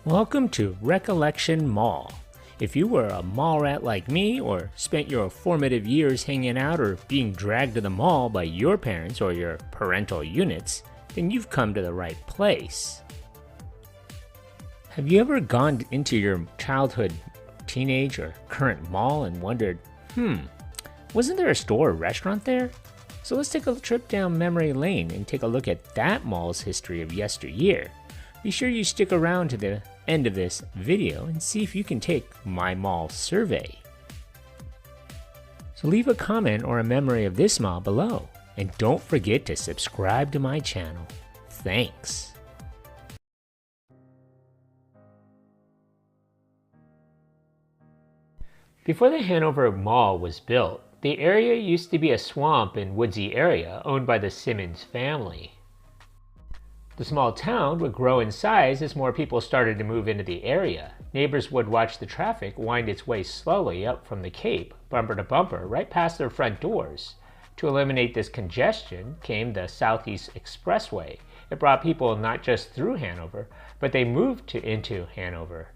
Welcome to Recollection Mall. If you were a mall rat like me, or spent your formative years hanging out or being dragged to the mall by your parents or your parental units, then you've come to the right place. Have you ever gone into your childhood, teenage, or current mall and wondered, wasn't there a store or restaurant there? So let's take a trip down memory lane and take a look at that mall's history of yesteryear. Be sure you stick around to the end of this video and see if you can take my mall survey. So leave a comment or a memory of this mall below, and don't forget to subscribe to my channel. Thanks. Before the Hanover Mall was built, the area used to be a swamp and woodsy area owned by the Simmons family. The small town would grow in size as more people started to move into the area. Neighbors would watch the traffic wind its way slowly up from the Cape, bumper to bumper, right past their front doors. To eliminate this congestion came the Southeast Expressway. It brought people not just through Hanover, but they moved into Hanover.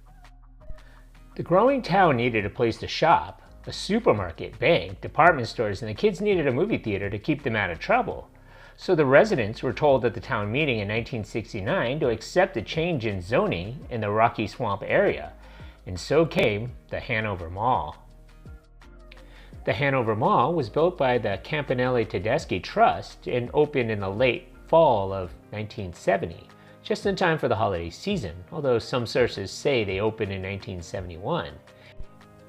The growing town needed a place to shop, a supermarket, bank, department stores, and the kids needed a movie theater to keep them out of trouble. So the residents were told at the town meeting in 1969 to accept a change in zoning in the Rocky Swamp area, and so came the Hanover Mall. The Hanover Mall was built by the Campanelli Tedeschi Trust and opened in the late fall of 1970, just in time for the holiday season, although some sources say they opened in 1971.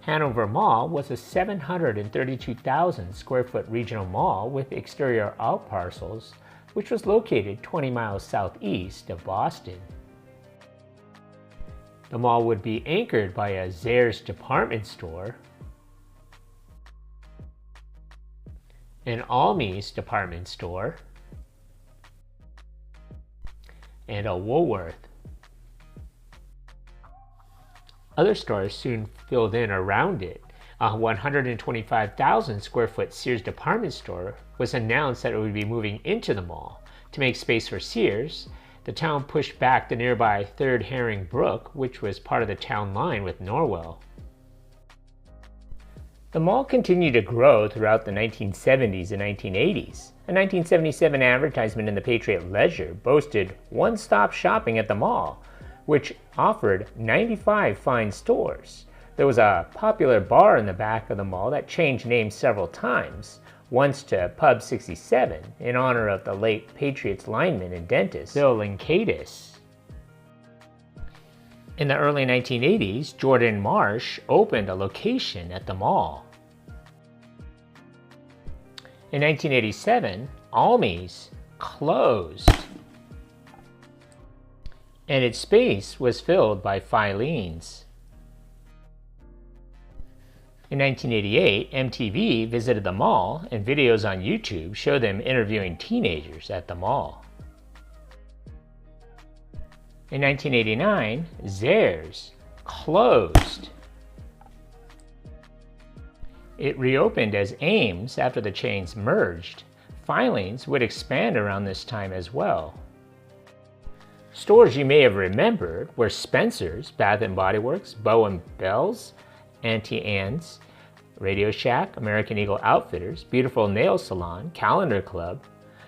Hanover Mall was a 732,000 square foot regional mall with exterior outparcels, which was located 20 miles southeast of Boston. The mall would be anchored by a Zayre's department store, an Almies department store, and a Woolworth. Other stores soon filled in around it. A 125,000 square foot Sears department store was announced that it would be moving into the mall. To make space for Sears, the town pushed back the nearby 3rd Herring Brook, which was part of the town line with Norwell. The mall continued to grow throughout the 1970s and 1980s. A 1977 advertisement in the Patriot Ledger boasted one-stop shopping at the mall, which offered 95 fine stores. There was a popular bar in the back of the mall that changed names several times, once to Pub 67 in honor of the late Patriots lineman and dentist Bill Linkadis. In the early 1980s, Jordan Marsh opened a location at the mall. In 1987, Almies closed, and its space was filled by Filene's. In 1988, MTV visited the mall, and videos on YouTube show them interviewing teenagers at the mall. In 1989, Zayre's closed. It reopened as Ames after the chains merged. Filene's would expand around this time as well. Stores you may have remembered were Spencer's, Bath & Body Works, Bow & Bells, Auntie Anne's, Radio Shack, American Eagle Outfitters, Beautiful Nail Salon, Calendar Club,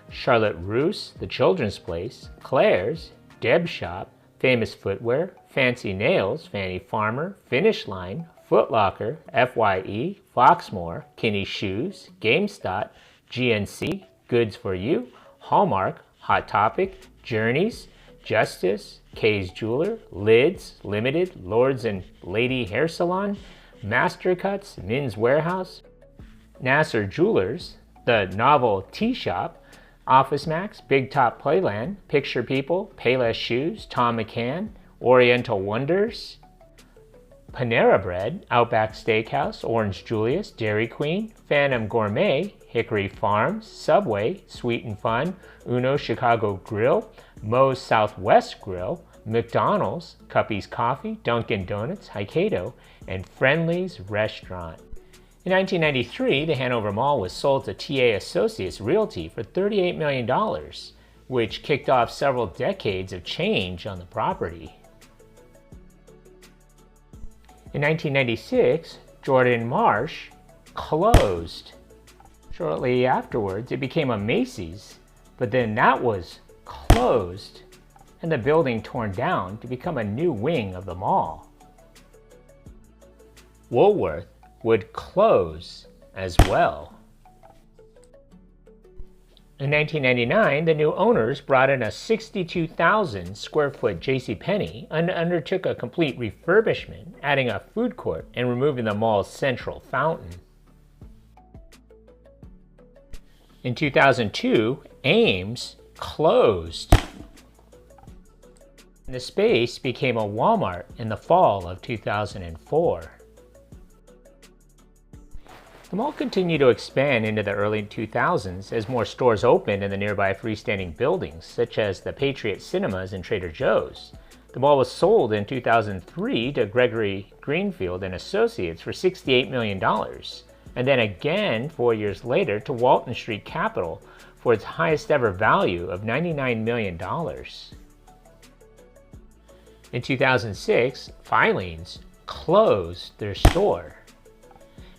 Charlotte Russe, The Children's Place, Claire's, Deb's Shop, Famous Footwear, Fancy Nails, Fanny Farmer, Finish Line, Foot Locker, FYE, Foxmore, Kinney Shoes, GameStop, GNC, Goods For You, Hallmark, Hot Topic, Journeys, Justice, Kay's Jeweler, Lids, Limited, Lords and Lady Hair Salon, Master Cuts, Men's Warehouse, Nasser Jewelers, The Novel Tea Shop, Office Max, Big Top Playland, Picture People, Payless Shoes, Tom McCann, Oriental Wonders, Panera Bread, Outback Steakhouse, Orange Julius, Dairy Queen, Phantom Gourmet, Hickory Farms, Subway, Sweet and Fun, Uno Chicago Grill, Moe's Southwest Grill, McDonald's, Cuppy's Coffee, Dunkin' Donuts, Hokkaido, and Friendly's Restaurant. In 1993, the Hanover Mall was sold to TA Associates Realty for $38 million, which kicked off several decades of change on the property. In 1996, Jordan Marsh closed. Shortly afterwards, it became a Macy's, but then that was closed and the building torn down to become a new wing of the mall. Woolworth would close as well. In 1999, the new owners brought in a 62,000 square foot JCPenney and undertook a complete refurbishment, adding a food court and removing the mall's central fountain. In 2002, Ames closed. The space became a Walmart in the fall of 2004. The mall continued to expand into the early 2000s as more stores opened in the nearby freestanding buildings, such as the Patriot Cinemas and Trader Joe's. The mall was sold in 2003 to Gregory Greenfield and Associates for $68 million, and then again 4 years later to Walton Street Capital for its highest ever value of $99 million. In 2006, Filene's closed their store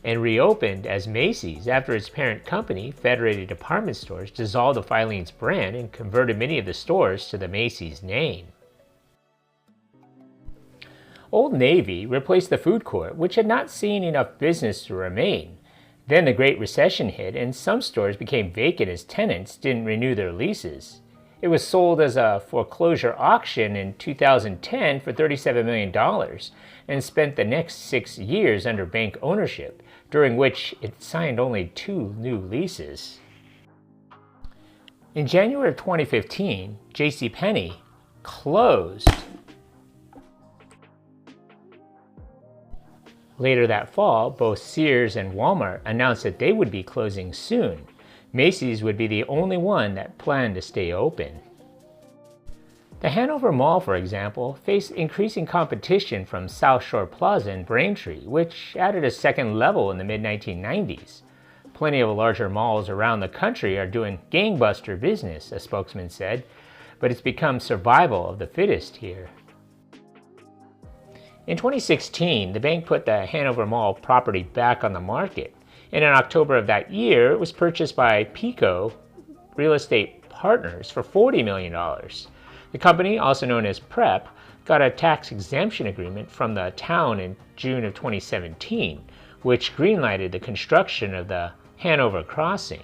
and reopened as Macy's after its parent company, Federated Department Stores, dissolved the Filene's brand and converted many of the stores to the Macy's name. Old Navy replaced the food court, which had not seen enough business to remain. Then the Great Recession hit and some stores became vacant as tenants didn't renew their leases. It was sold as a foreclosure auction in 2010 for $37 million and spent the next 6 years under bank ownership, during which it signed only 2 new leases. In January of 2015, JCPenney closed. Later that fall, both Sears and Walmart announced that they would be closing soon. Macy's would be the only one that planned to stay open. The Hanover Mall, for example, faced increasing competition from South Shore Plaza in Braintree, which added a second level in the mid-1990s. Plenty of larger malls around the country are doing gangbuster business, a spokesman said, but it's become survival of the fittest here. In 2016, the bank put the Hanover Mall property back on the market, and in October of that year, it was purchased by Pico Real Estate Partners for $40 million. The company, also known as PREP, got a tax exemption agreement from the town in June of 2017, which greenlighted the construction of the Hanover Crossing.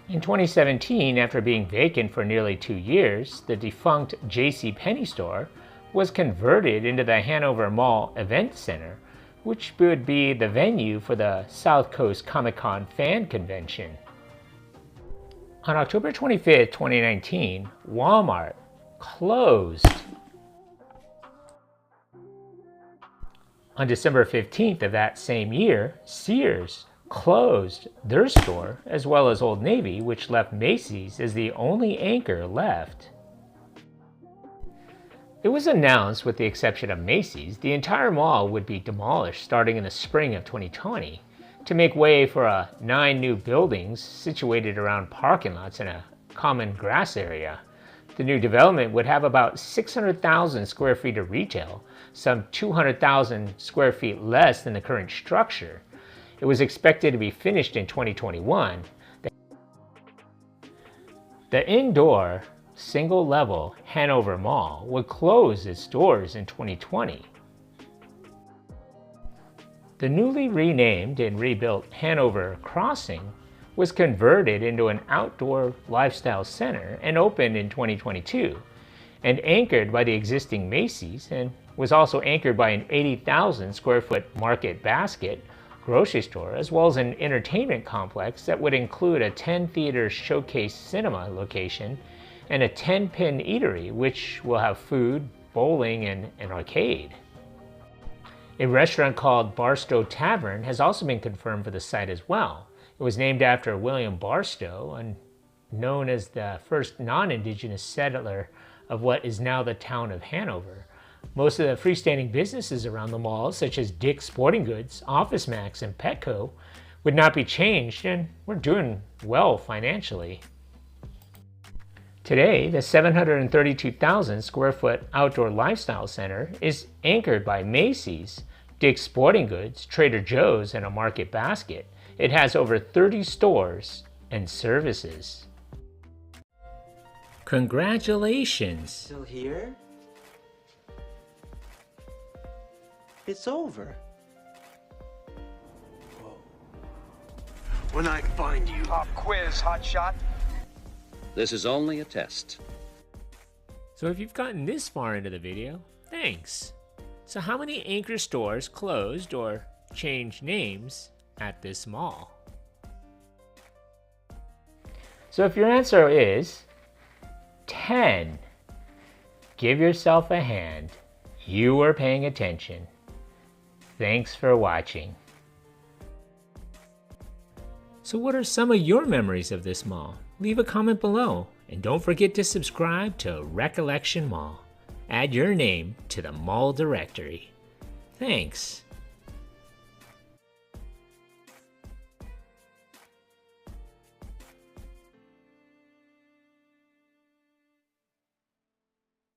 In 2017, after being vacant for nearly 2 years, the defunct JCPenney store was converted into the Hanover Mall Event Center, which would be the venue for the South Coast Comic-Con fan convention. On October 25, 2019, Walmart closed. On December 15th of that same year, Sears closed their store, as well as Old Navy, which left Macy's as the only anchor left. It was announced, with the exception of Macy's, the entire mall would be demolished starting in the spring of 2020 to make way for 9 new buildings situated around parking lots and a common grass area. The new development would have about 600,000 square feet of retail, some 200,000 square feet less than the current structure. It was expected to be finished in 2021. The indoor single-level Hanover Mall would close its doors in 2020. The newly renamed and rebuilt Hanover Crossing was converted into an outdoor lifestyle center and opened in 2022, and anchored by the existing Macy's, and was also anchored by an 80,000 square foot Market Basket grocery store, as well as an entertainment complex that would include a 10-theater showcase cinema location and a 10-pin eatery, which will have food, bowling, and an arcade. A restaurant called Barstow Tavern has also been confirmed for the site as well. It was named after William Barstow, and known as the first non-Indigenous settler of what is now the town of Hanover. Most of the freestanding businesses around the mall, such as Dick's Sporting Goods, Office Max, and Petco, would not be changed, and we're doing well financially. Today, the 732,000 square foot outdoor lifestyle center is anchored by Macy's, Dick's Sporting Goods, Trader Joe's, and a Market Basket. It has over 30 stores and services. Congratulations! Still here? It's over. Whoa. When I find you. Pop quiz, hotshot. This is only a test. So if you've gotten this far into the video, thanks. So how many anchor stores closed or changed names at this mall? So if your answer is 10, give yourself a hand. You were paying attention. Thanks for watching. So what are some of your memories of this mall? Leave a comment below, and don't forget to subscribe to Recollection Mall. Add your name to the mall directory. Thanks.